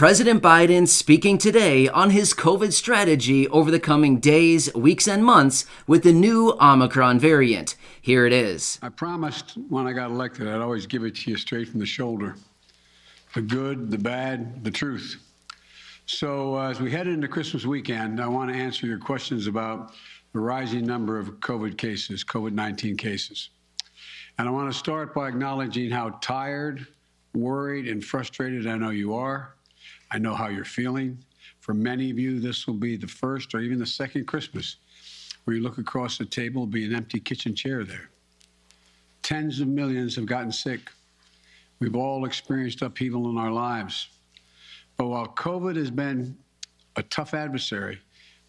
President Biden speaking today on his COVID strategy over the coming days, weeks, and months with the new Omicron variant. Here it is. I promised when I got elected I'd always give it to you straight from the shoulder. The good, the bad, the truth. So as we head into Christmas weekend, I want to answer your questions about the rising number of COVID cases, COVID-19 cases. And I want to start by acknowledging how tired, worried, and frustrated I know you are. I know how you're feeling. For many of you, this will be the first or even the second Christmas where you look across the table, there'll be an empty kitchen chair there. Tens of millions have gotten sick. We've all experienced upheaval in our lives. But while COVID has been a tough adversary,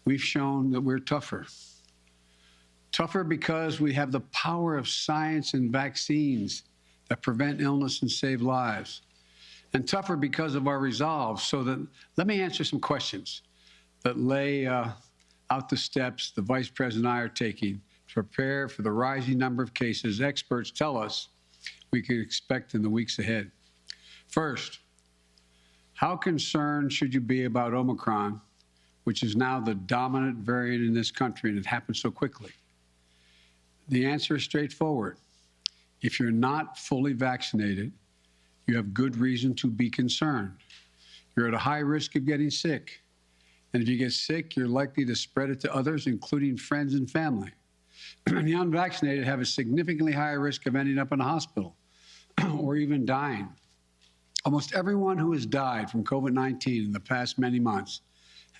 we've shown that we're tougher. Tougher because we have the power of science and vaccines that prevent illness and save lives. And tougher because of our resolve. So that, let me answer some questions that lay out the steps the Vice President and I are taking to prepare for the rising number of cases experts tell us we can expect in the weeks ahead. First, how concerned should you be about Omicron, which is now the dominant variant in this country, and it happened so quickly? The answer is straightforward. If you're not fully vaccinated, you have good reason to be concerned. You're at a high risk of getting sick. And if you get sick, you're likely to spread it to others, including friends and family. The unvaccinated have a significantly higher risk of ending up in a hospital or even dying. Almost everyone who has died from COVID-19 in the past many months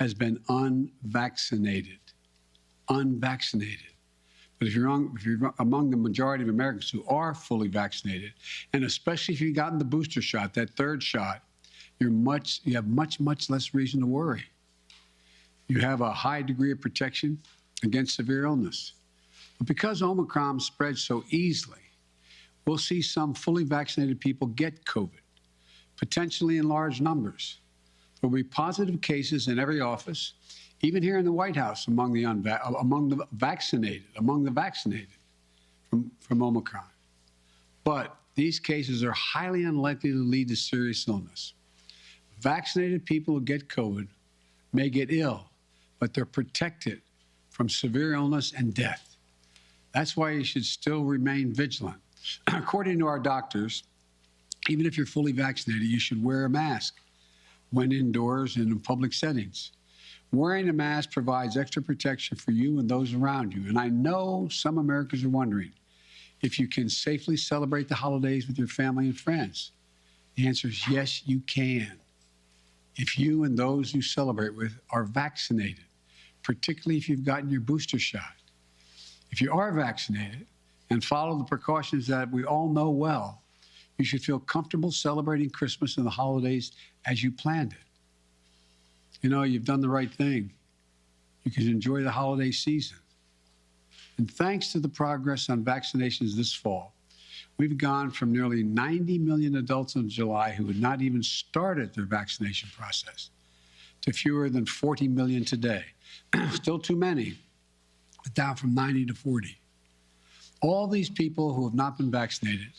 has been unvaccinated. Unvaccinated. But if you're among the majority of Americans who are fully vaccinated, and especially if you've gotten the booster shot, that third shot, you have much less reason to worry. You have a high degree of protection against severe illness. But because Omicron spreads so easily, we'll see some fully vaccinated people get COVID, potentially in large numbers. There will be positive cases in every office, even here in the White House, among the vaccinated from Omicron. But these cases are highly unlikely to lead to serious illness. Vaccinated people who get COVID may get ill, but they're protected from severe illness and death. That's why you should still remain vigilant. According to our doctors, even if you're fully vaccinated, you should wear a mask when indoors and in public settings. Wearing a mask provides extra protection for you and those around you. And I know some Americans are wondering if you can safely celebrate the holidays with your family and friends. The answer is yes, you can. If you and those you celebrate with are vaccinated, particularly if you've gotten your booster shot. If you are vaccinated and follow the precautions that we all know well, you should feel comfortable celebrating Christmas and the holidays as you planned it. You know, you've done the right thing. You can enjoy the holiday season. And thanks to the progress on vaccinations this fall, we've gone from nearly 90 million adults in July who had not even started their vaccination process to fewer than 40 million today. Still too many, but down from 90 to 40. All these people who have not been vaccinated,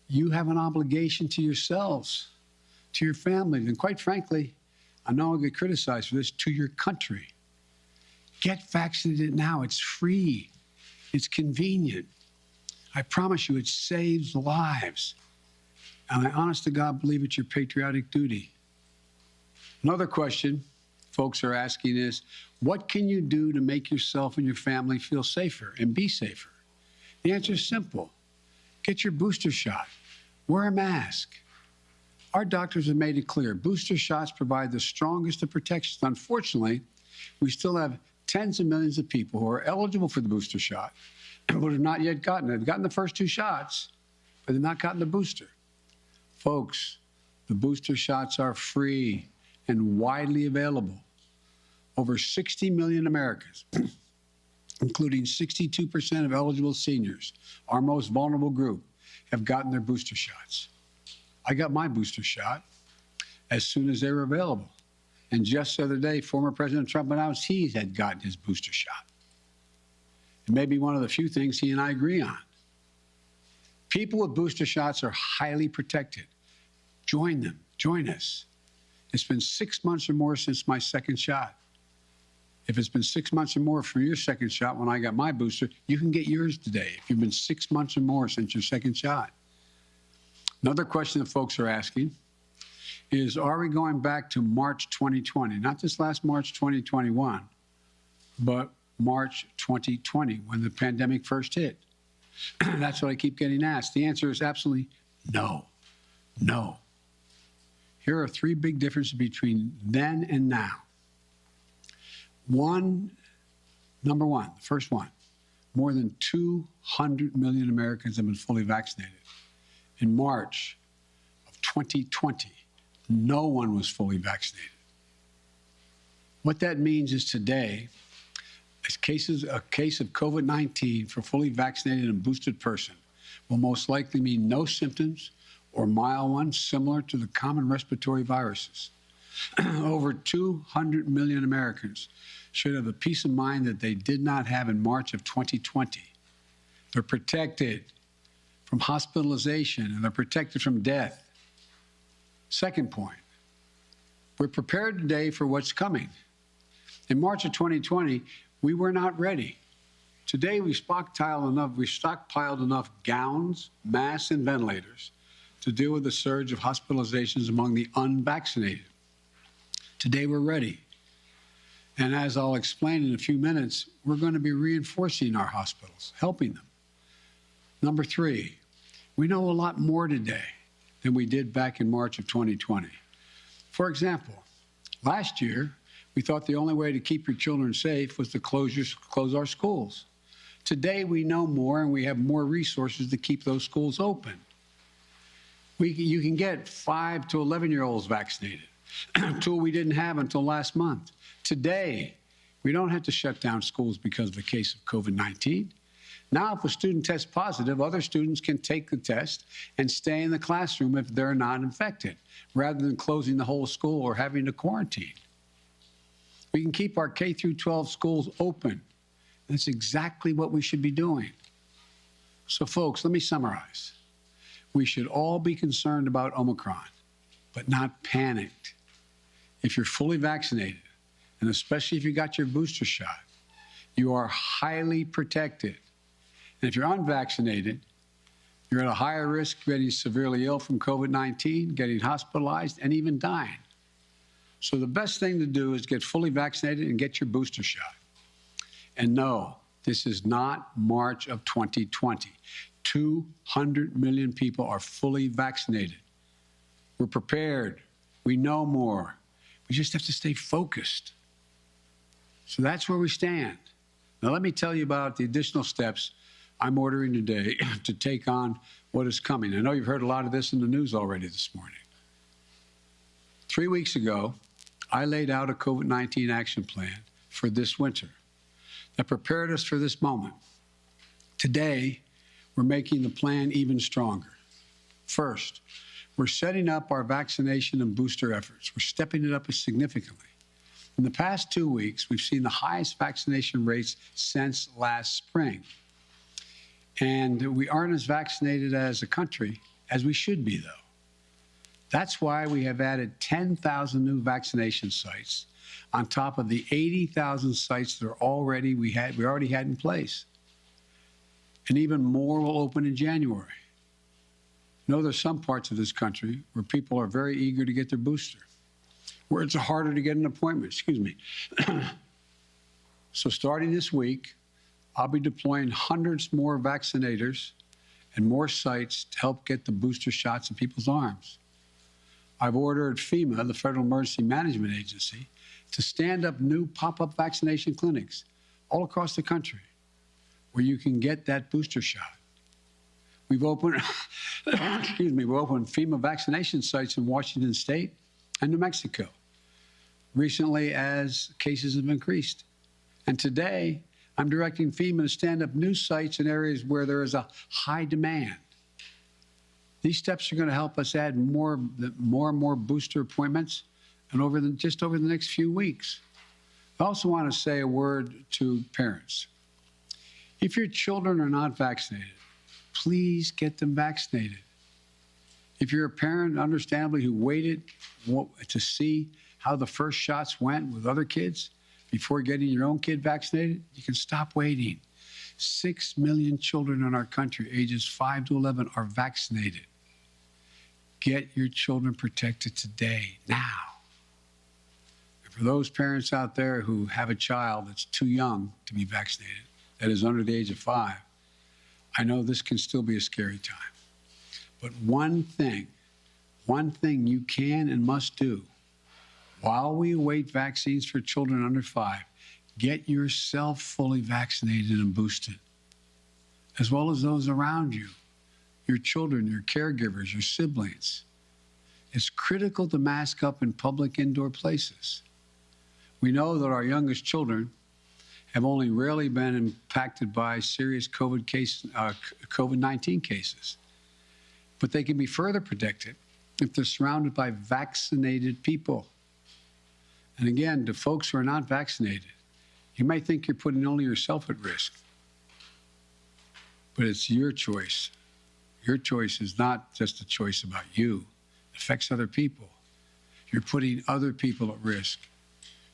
you have an obligation to yourselves, to your families, and quite frankly, I know I'll get criticized for this, to your country. Get vaccinated now. It's free. It's convenient. I promise you, it saves lives. And I honest to God believe it's your patriotic duty. Another question folks are asking is, what can you do to make yourself and your family feel safer and be safer? The answer is simple. Get your booster shot. Wear a mask. Our doctors have made it clear. Booster shots provide the strongest of protections. Unfortunately, we still have tens of millions of people who are eligible for the booster shot but have not yet gotten it. They've gotten the first two shots, but they've not gotten the booster. Folks, the booster shots are free and widely available. Over 60 million Americans, including 62% of eligible seniors, our most vulnerable group, have gotten their booster shots. I got my booster shot as soon as they were available. And just the other day, former President Trump announced he had gotten his booster shot. It may be one of the few things he and I agree on. People with booster shots are highly protected. Join them. Join us. It's been 6 months or more since my second shot. If it's been 6 months or more from your second shot when I got my booster, you can get yours today if you've been 6 months or more since your second shot. Another question that folks are asking is, are we going back to March 2020? Not this last March 2021, but March 2020 when the pandemic first hit. That's what I keep getting asked. The answer is absolutely no. No. Here are three big differences between then and now. Number one, the first one, more than 200 million Americans have been fully vaccinated. In March of 2020, no one was fully vaccinated. What that means is today, a case of COVID-19 for fully vaccinated and boosted person will most likely mean no symptoms or mild ones similar to the common respiratory viruses. Over 200 million Americans should have the peace of mind that they did not have in March of 2020. They're protected from hospitalization and they're protected from death. Second point, we're prepared today for what's coming. In March of 2020, we were not ready. Today, we stockpiled enough gowns, masks, and ventilators to deal with the surge of hospitalizations among the unvaccinated. Today, we're ready. And as I'll explain in a few minutes, we're going to be reinforcing our hospitals, helping them. Number three, we know a lot more today than we did back in March of 2020. For example, last year, we thought the only way to keep your children safe was to close our schools. Today, we know more and we have more resources to keep those schools open. You can get 5 to 11-year-olds vaccinated, a tool we didn't have until last month. Today, we don't have to shut down schools because of a case of COVID-19. Now, if a student tests positive, other students can take the test and stay in the classroom if they're not infected, rather than closing the whole school or having to quarantine. We can keep our K through 12 schools open. That's exactly what we should be doing. So, folks, let me summarize. We should all be concerned about Omicron, but not panicked. If you're fully vaccinated, and especially if you got your booster shot, you are highly protected. And if you're unvaccinated, you're at a higher risk of getting severely ill from COVID-19, getting hospitalized, and even dying. So the best thing to do is get fully vaccinated and get your booster shot. And no, this is not March of 2020. 200 million people are fully vaccinated. We're prepared. We know more. We just have to stay focused. So that's where we stand. Now, let me tell you about the additional steps I'm ordering today to take on what is coming. I know you've heard a lot of this in the news already this morning. 3 weeks ago, I laid out a COVID-19 action plan for this winter that prepared us for this moment. Today, we're making the plan even stronger. First, we're setting up our vaccination and booster efforts. We're stepping it up significantly. In the past 2 weeks, we've seen the highest vaccination rates since last spring. And we aren't as vaccinated as a country as we should be, though. That's why we have added 10,000 new vaccination sites on top of the 80,000 sites that we already had in place. And even more will open in January. You know, there's some parts of this country where people are very eager to get their booster, where it's harder to get an appointment, So starting this week, I'll be deploying hundreds more vaccinators and more sites to help get the booster shots in people's arms. I've ordered FEMA, the Federal Emergency Management Agency, to stand up new pop-up vaccination clinics all across the country where you can get that booster shot. We've opened, we've opened FEMA vaccination sites in Washington State and New Mexico recently as cases have increased. And today, I'm directing FEMA to stand up new sites in areas where there is a high demand. These steps are going to help us add more and more booster appointments and just over the next few weeks. I also want to say a word to parents. If your children are not vaccinated, please get them vaccinated. If you're a parent, understandably, who waited to see how the first shots went with other kids before getting your own kid vaccinated, you can stop waiting. 6 million children in our country, ages 5 to 11, are vaccinated. Get your children protected today, now. And for those parents out there who have a child that's too young to be vaccinated, that is under the age of 5, I know this can still be a scary time. But one thing you can and must do while we await vaccines for children under 5, get yourself fully vaccinated and boosted, as well as those around you, your children, your caregivers, your siblings. It's critical to mask up in public indoor places. We know that our youngest children have only rarely been impacted by serious COVID-19 cases. But they can be further protected if they're surrounded by vaccinated people. And again, to folks who are not vaccinated, you might think you're putting only yourself at risk, but it's your choice. Your choice is not just a choice about you. It affects other people. You're putting other people at risk.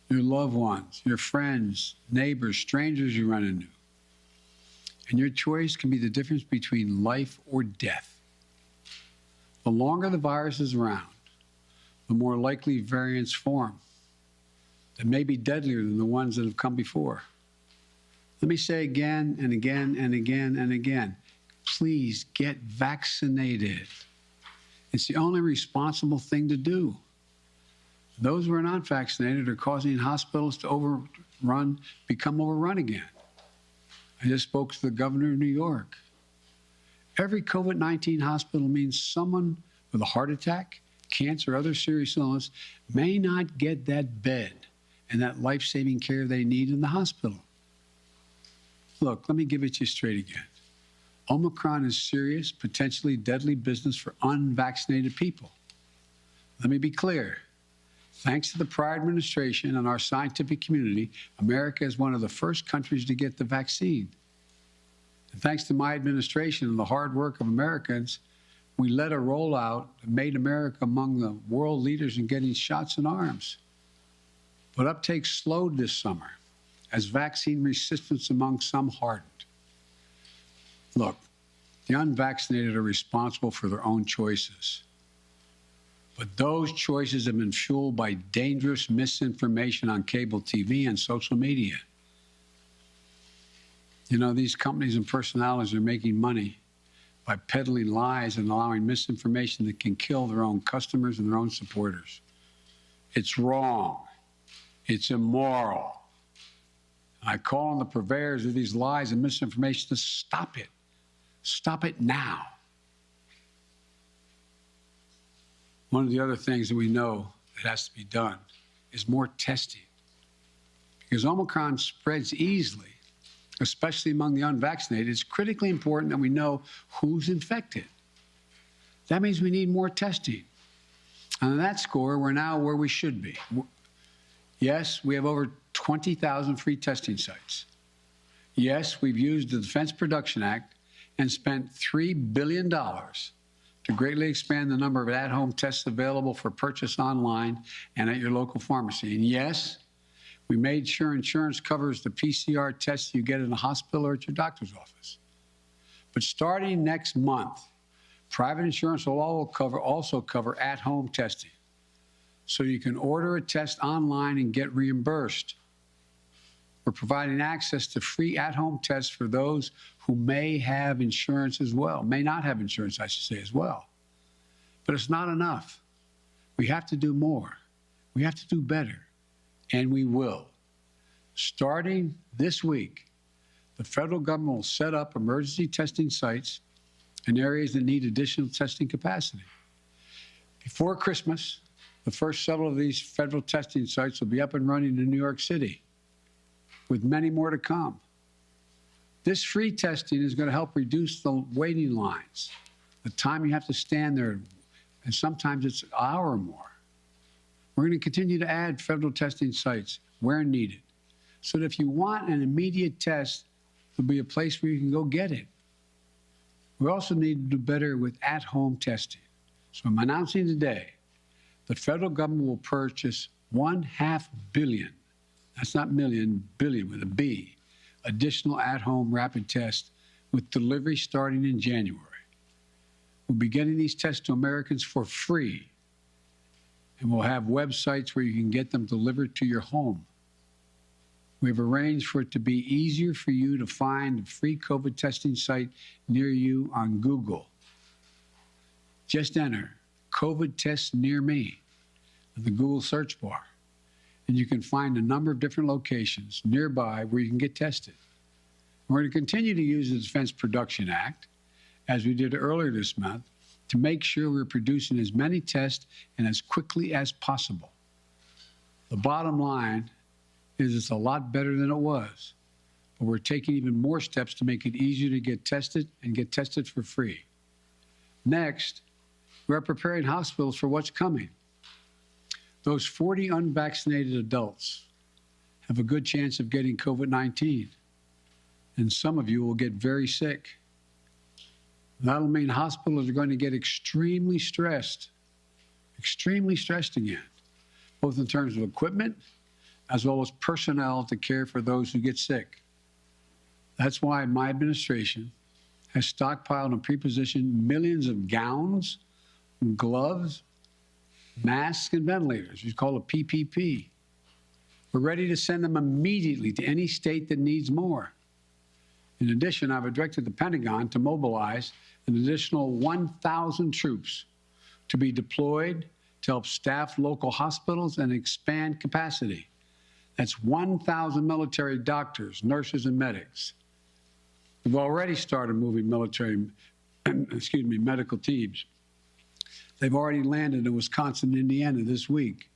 Your loved ones, your friends, neighbors, strangers you run into. And your choice can be the difference between life or death. The longer the virus is around, the more likely variants form that may be deadlier than the ones that have come before. Let me say again and again and again and again, please get vaccinated. It's the only responsible thing to do. Those who are not vaccinated are causing hospitals to become overrun again. I just spoke to the governor of New York. Every COVID-19 hospital means someone with a heart attack, cancer, or other serious illness may not get that bed and that life-saving care they need in the hospital. Look, let me give it to you straight again. Omicron is serious, potentially deadly business for unvaccinated people. Let me be clear. Thanks to the prior administration and our scientific community, America is one of the first countries to get the vaccine. And thanks to my administration and the hard work of Americans, we led a rollout that made America among the world leaders in getting shots in arms. But uptake slowed this summer as vaccine resistance among some hardened. Look, the unvaccinated are responsible for their own choices. But those choices have been fueled by dangerous misinformation on cable TV and social media. You know, these companies and personalities are making money by peddling lies and allowing misinformation that can kill their own customers and their own supporters. It's wrong. It's immoral. I call on the purveyors of these lies and misinformation to stop it. Stop it now. One of the other things that we know that has to be done is more testing. Because Omicron spreads easily, especially among the unvaccinated. It's critically important that we know who's infected. That means we need more testing. And on that score, we're now where we should be. Yes, we have over 20,000 free testing sites. Yes, we've used the Defense Production Act and spent $3 billion to greatly expand the number of at-home tests available for purchase online and at your local pharmacy. And yes, we made sure insurance covers the PCR tests you get in the hospital or at your doctor's office. But starting next month, private insurance will also cover at-home testing. So you can order a test online and get reimbursed. We're providing access to free at-home tests for those who may have insurance as well, may not have insurance, I should say, as well. But it's not enough. We have to do more. We have to do better, and we will. Starting this week, the federal government will set up emergency testing sites in areas that need additional testing capacity. Before Christmas, the first several of these federal testing sites will be up and running in New York City, with many more to come. This free testing is going to help reduce the waiting lines, the time you have to stand there, and sometimes it's an hour or more. We're going to continue to add federal testing sites where needed, so that if you want an immediate test, there'll be a place where you can go get it. We also need to do better with at-home testing, So I'm announcing today the federal government will purchase $1.5 billion, that's not million, billion with a B, additional at-home rapid tests with delivery starting in January. We'll be getting these tests to Americans for free, and we'll have websites where you can get them delivered to your home. We've arranged for it to be easier for you to find a free COVID testing site near you on Google. Just enter COVID tests near me in the Google search bar, and you can find a number of different locations nearby where you can get tested. We're going to continue to use the Defense Production Act, as we did earlier this month, to make sure we're producing as many tests and as quickly as possible. The bottom line is it's a lot better than it was, but we're taking even more steps to make it easier to get tested and get tested for free. Next, we're preparing hospitals for what's coming. Those 40 unvaccinated adults have a good chance of getting COVID-19, and some of you will get very sick. That'll mean hospitals are going to get extremely stressed again, both in terms of equipment as well as personnel to care for those who get sick. That's why my administration has stockpiled and pre-positioned millions of gowns, gloves, masks, and ventilators. We call it PPP. We're ready to send them immediately to any state that needs more. In addition, I've directed the Pentagon to mobilize an additional 1,000 troops to be deployed to help staff local hospitals and expand capacity. That's 1,000 military doctors, nurses, and medics. We've already started moving medical teams. They've already landed in Wisconsin and Indiana this week.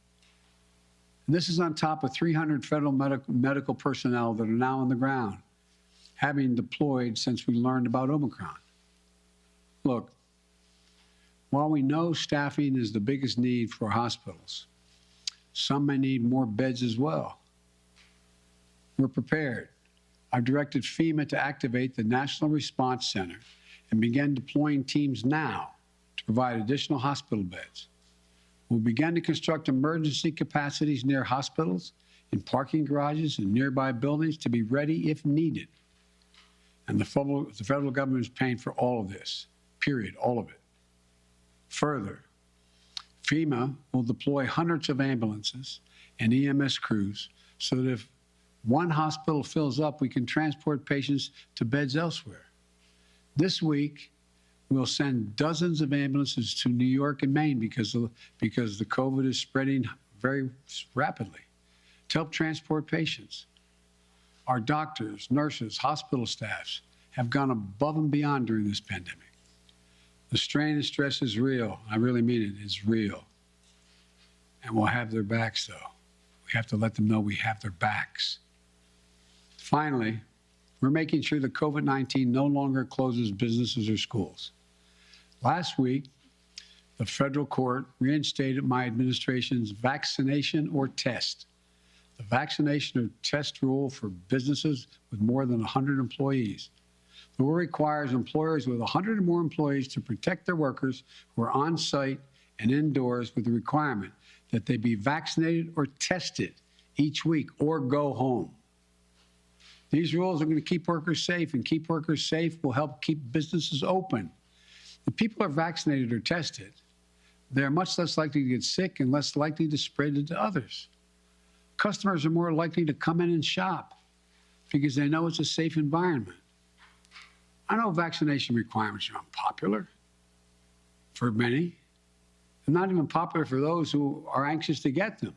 And this is on top of 300 federal medical personnel that are now on the ground, having deployed since we learned about Omicron. Look, while we know staffing is the biggest need for hospitals, some may need more beds as well. We're prepared. I've directed FEMA to activate the National Response Center and begin deploying teams now to provide additional hospital beds. We'll begin to construct emergency capacities near hospitals, in parking garages, and nearby buildings to be ready if needed. And the federal government is paying for all of this, period, all of it. Further, FEMA will deploy hundreds of ambulances and EMS crews so that if one hospital fills up, we can transport patients to beds elsewhere. This week, we'll send dozens of ambulances to New York and Maine because the COVID is spreading very rapidly to help transport patients. Our doctors, nurses, hospital staffs have gone above and beyond during this pandemic. The strain and stress is real. I really mean it. It's real. And we'll have their backs, though. We have to let them know we have their backs. Finally, we're making sure that COVID-19 no longer closes businesses or schools. Last week, the federal court reinstated my administration's vaccination or test. The vaccination or test rule for businesses with more than 100 employees. The rule requires employers with 100 or more employees to protect their workers who are on site and indoors with the requirement that they be vaccinated or tested each week or go home. These rules are going to keep workers safe, and keep workers safe will help keep businesses open. If people are vaccinated or tested, they are much less likely to get sick and less likely to spread it to others. Customers are more likely to come in and shop because they know it's a safe environment. I know vaccination requirements are unpopular for many, and not even popular for those who are anxious to get them.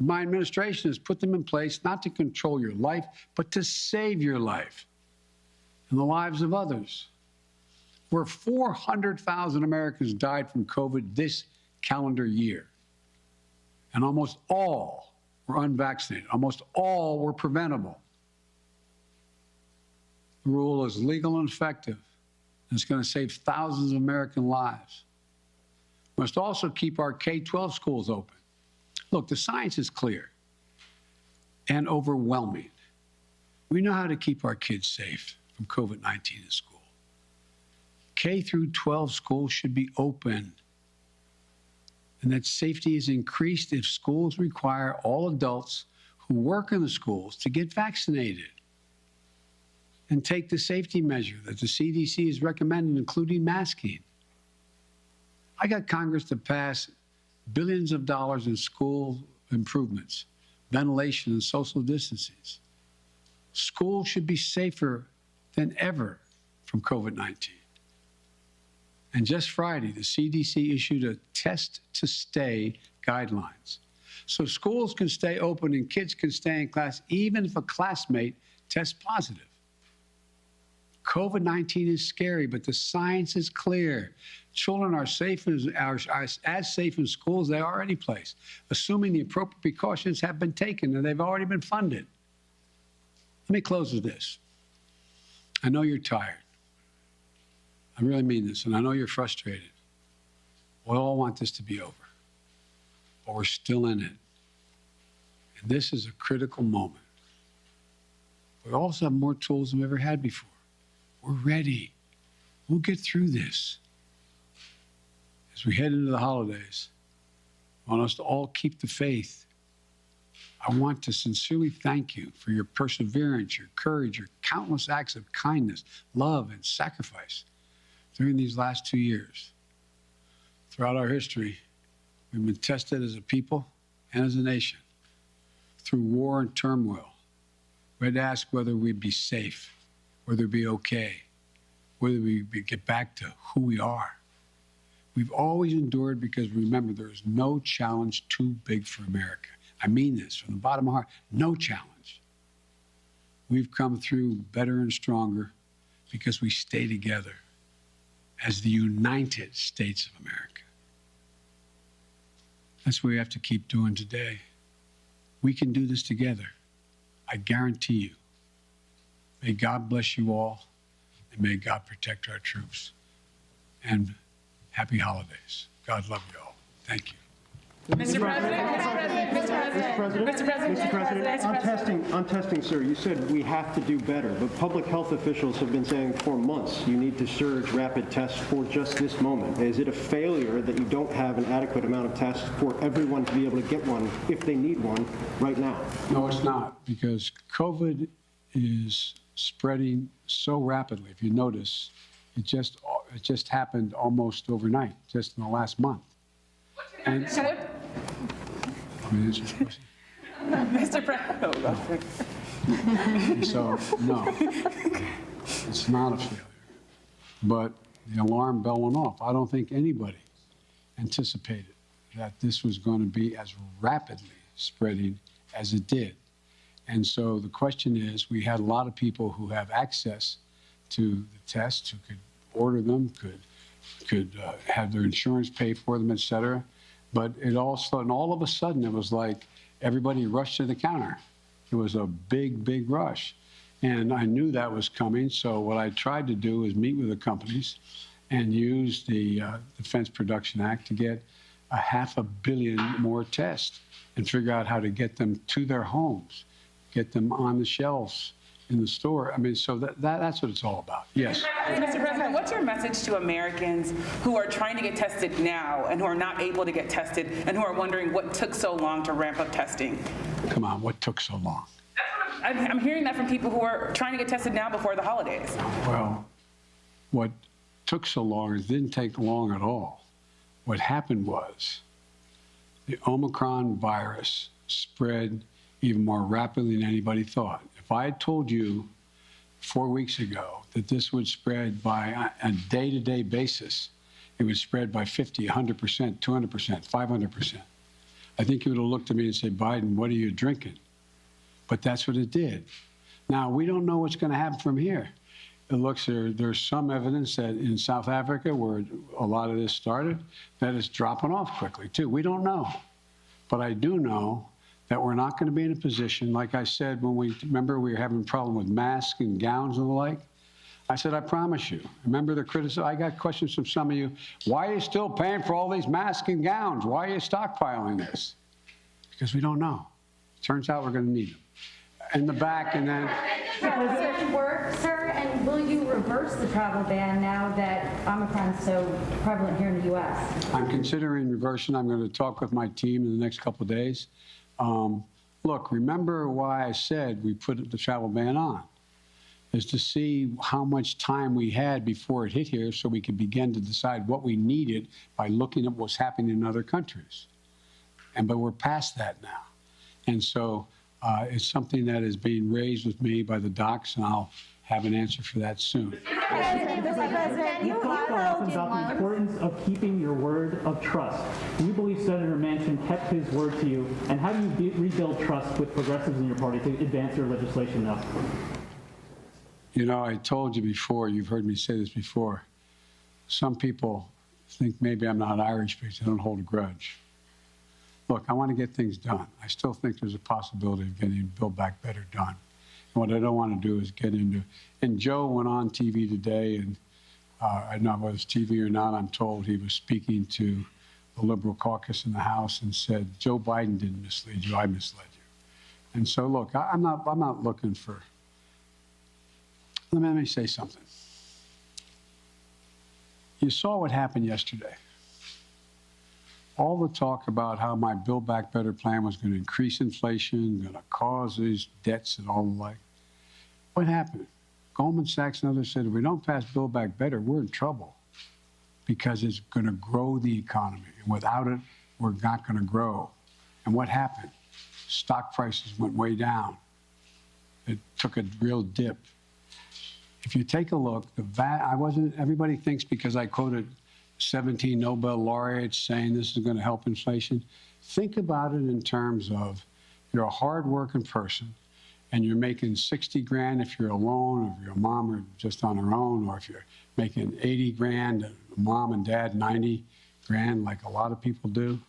My administration has put them in place not to control your life, but to save your life and the lives of others. Where 400,000 Americans died from COVID this calendar year, and almost all were unvaccinated. Almost all were preventable. The rule is legal and effective, and it's going to save thousands of American lives. We must also keep our K-12 schools open. Look, the science is clear and overwhelming. We know how to keep our kids safe from COVID-19 in school. K through 12 schools should be open and that safety is increased if schools require all adults who work in the schools to get vaccinated and take the safety measure that the CDC is recommending, including masking. I got Congress to pass billions of dollars in school improvements, ventilation, and social distancing. Schools should be safer than ever from COVID-19. And just Friday, the CDC issued a test to stay guidelines. So schools can stay open and kids can stay in class even if a classmate tests positive. COVID-19 is scary, but the science is clear. Children are safe are as safe in school as they are any place, assuming the appropriate precautions have been taken and they've already been funded. Let me close with this. I know you're tired. I really mean this, and I know you're frustrated. We all want this to be over, but we're still in it. And this is a critical moment. We also have more tools than we ever had before. We're ready. We'll get through this. As we head into the holidays, I want us to all keep the faith. I want to sincerely thank you for your perseverance, your courage, your countless acts of kindness, love, and sacrifice during these last 2 years. Throughout our history, we've been tested as a people and as a nation through war and turmoil. We had to ask whether we'd be safe, whether we'd be okay, whether we'd get back to who we are. We've always endured because, remember, there is no challenge too big for America. I mean this from the bottom of my heart, no challenge. We've come through better and stronger because we stay together as the United States of America. That's what we have to keep doing today. We can do this together. I guarantee you. May God bless you all, and may God protect our troops. And happy holidays. God love you all. Thank you. Mr. President, on testing, sir, you said we have to do better, but public health officials have been saying for months you need to surge rapid tests for just this moment. Is it a failure that you don't have an adequate amount of tests for everyone to be able to get one if they need one right now? No, it's not, because COVID is spreading so rapidly. If you notice, it just happened almost overnight, just in the last month. And Mr. President. So, no, it's not a failure. But the alarm bell went off. I don't think anybody anticipated that this was going to be as rapidly spreading as it did. And so the question is, we had a lot of people who have access to the tests, who could order them, could have their insurance pay for them, et cetera. But it also, and all of a sudden, it was like everybody rushed to the counter. It was a big, big rush. And I knew that was coming. So what I tried to do is meet with the companies and use the Defense Production Act to get 500 million more tests and figure out how to get them to their homes, get them on the shelves in the store. I mean, so that's what it's all about. Yes. Mr. President, what's your message to Americans who are trying to get tested now and who are not able to get tested and who are wondering what took so long to ramp up testing? Come on, what took so long? I'm hearing that from people who are trying to get tested now before the holidays. Well, what took so long is it didn't take long at all. What happened was the Omicron virus spread even more rapidly than anybody thought. If I had told you 4 weeks ago that this would spread by a day-to-day basis, it would spread by 50, 100%, 200%, 500%. I think you would have looked at me and said, Biden, what are you drinking? But that's what it did. Now, we don't know what's going to happen from here. It looks there's some evidence that in South Africa, where a lot of this started, that it's dropping off quickly, too. We don't know. But I do know that we're not going to be in a position, like I said, when we were having a problem with masks and gowns and the like. I said, I promise you. Remember the criticism? I got questions from some of you. Why are you still paying for all these masks and gowns? Why are you stockpiling this? Because we don't know. Turns out we're going to need them. In the back, and then certain work, sir, and will you reverse the travel ban now that Omicron is so prevalent here in the U.S.? I'm considering reversing. I'm going to talk with my team in the next couple of days. Look, remember why I said we put the travel ban on, is to see how much time we had before it hit here so we could begin to decide what we needed by looking at what's happening in other countries. But we're past that now. And so it's something that is being raised with me by the docs, and I'll have an answer for that soon. Mr. President, you talked often about the importance of keeping your word of trust. Do you believe Senator Manchin kept his word to you? And how do you rebuild trust with progressives in your party to advance your legislation now? You know, I told you before, you've heard me say this before, some people think maybe I'm not Irish because I don't hold a grudge. Look, I want to get things done. I still think there's a possibility of getting Build Back Better done. And what I don't want to do is get into, and Joe went on TV today, and I don't know whether it's TV or not, I'm told he was speaking to the Liberal caucus in the House and said, Joe Biden didn't mislead you, I misled you. And so, look, I'm not looking for, let me say something. You saw what happened yesterday. All the talk about how my Build Back Better plan was going to increase inflation, going to cause these debts and all the like. What happened? Goldman Sachs and others said, if we don't pass Build Back Better, we're in trouble because it's going to grow the economy. And without it, we're not going to grow. And what happened? Stock prices went way down. It took a real dip. If you take a look, everybody thinks because I quoted 17 Nobel laureates saying this is going to help inflation. Think about it in terms of you're a hard-working person and you're making 60 grand if you're alone, or if your mom are just on her own, or if you're making 80 grand, mom and dad 90 grand like a lot of people do,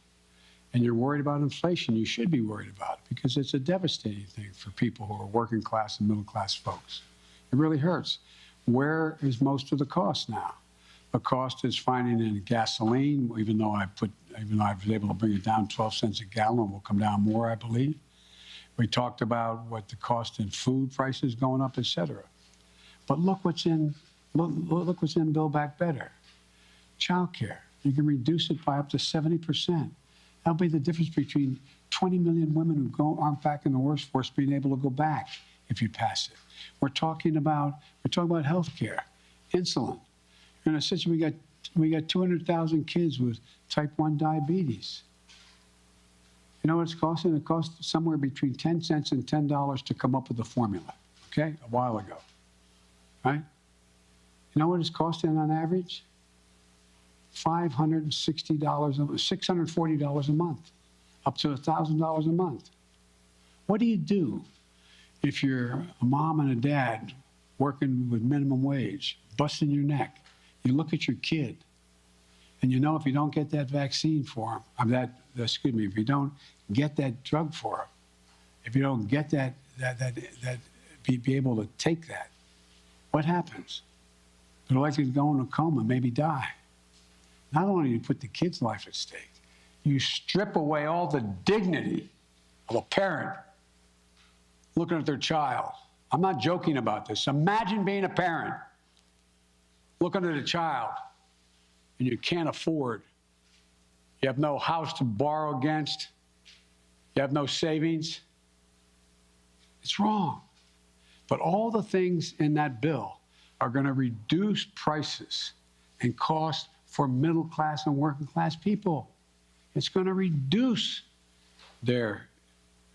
and you're worried about inflation, you should be worried about it because it's a devastating thing for people who are working class and middle class folks. It really hurts. Where is most of the cost now? The cost is finding in gasoline, even though I was able to bring it down 12 cents a gallon, will come down more, I believe. We talked about what the cost in food prices going up, et cetera. But look what's in Build Back Better. Child care. You can reduce it by up to 70%. That'll be the difference between 20 million women who aren't back in the workforce being able to go back if you pass it. We're talking about health care, insulin. In a situation, we got 200,000 kids with type 1 diabetes. You know what it's costing? It cost somewhere between 10 cents and $10 to come up with the formula, okay, a while ago, right? You know what it's costing on average? $640 a month, up to $1,000 a month. What do you do if you're a mom and a dad working with minimum wage, busting your neck? You look at your kid, and you know if you don't get that vaccine for him, if you don't get that drug for him, if you don't get be able to take that, what happens? They're likely to go in a coma, maybe die. Not only do you put the kid's life at stake, you strip away all the dignity of a parent looking at their child. I'm not joking about this. Imagine being a parent looking at a child and you can't afford. You have no house to borrow against. You have no savings. It's wrong. But all the things in that bill are going to reduce prices and cost for middle class and working class people. It's going to reduce their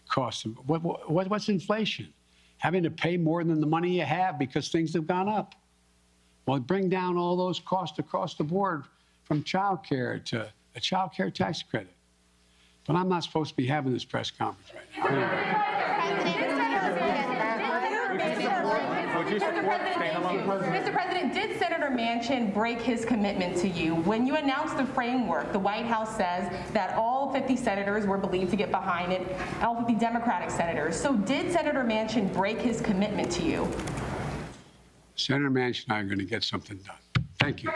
costs. What's inflation? Having to pay more than the money you have because things have gone up. Well, bring down all those costs across the board from child care to a child care tax credit. But I'm not supposed to be having this press conference right now. Mr. President, did Senator Manchin break his commitment to you? When you announced the framework, the White House says that all 50 senators were believed to get behind it, all 50 Democratic senators. So did Senator Manchin break his commitment to you? Senator Manchin and I are going to get something done. Thank you.